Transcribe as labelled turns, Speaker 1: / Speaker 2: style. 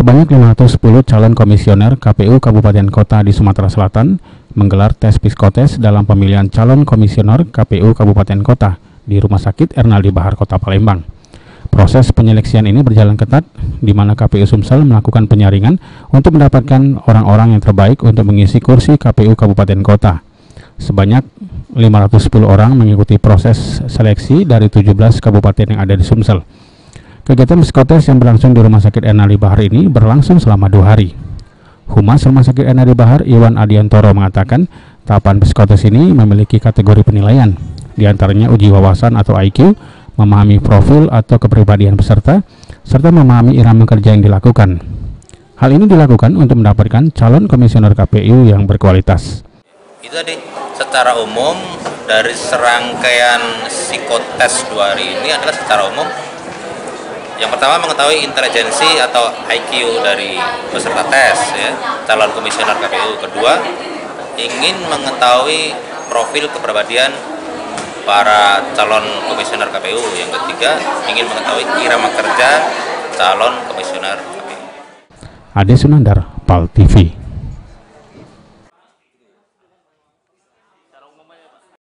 Speaker 1: Sebanyak 510 calon komisioner KPU Kabupaten Kota di Sumatera Selatan menggelar tes psikotes dalam pemilihan calon komisioner KPU Kabupaten Kota di Rumah Sakit Ernaldi Bahar Kota Palembang. Proses penyeleksian ini berjalan ketat, di mana KPU Sumsel melakukan penyaringan untuk mendapatkan orang-orang yang terbaik untuk mengisi kursi KPU Kabupaten Kota. Sebanyak 510 orang mengikuti proses seleksi dari 17 kabupaten yang ada di Sumsel. Kegiatan psikotes yang berlangsung di Rumah Sakit Ernaldi Bahar ini berlangsung selama 2 hari. Humas Rumah Sakit Ernaldi Bahar, Iwan Adiantoro, mengatakan tahapan psikotes ini memiliki kategori penilaian, diantaranya uji wawasan atau IQ, memahami profil atau kepribadian peserta, serta memahami irama kerja yang dilakukan. Hal ini dilakukan untuk mendapatkan calon komisioner KPU yang berkualitas.
Speaker 2: Itu tadi, secara umum dari serangkaian psikotes 2 hari ini adalah secara umum. Yang pertama, mengetahui intelijensi atau IQ dari peserta tes, ya, calon komisioner KPU. Kedua, ingin mengetahui profil kepribadian para calon komisioner KPU. Yang ketiga, ingin mengetahui irama kerja calon komisioner KPU.
Speaker 1: Ade Sunandar, PAL TV.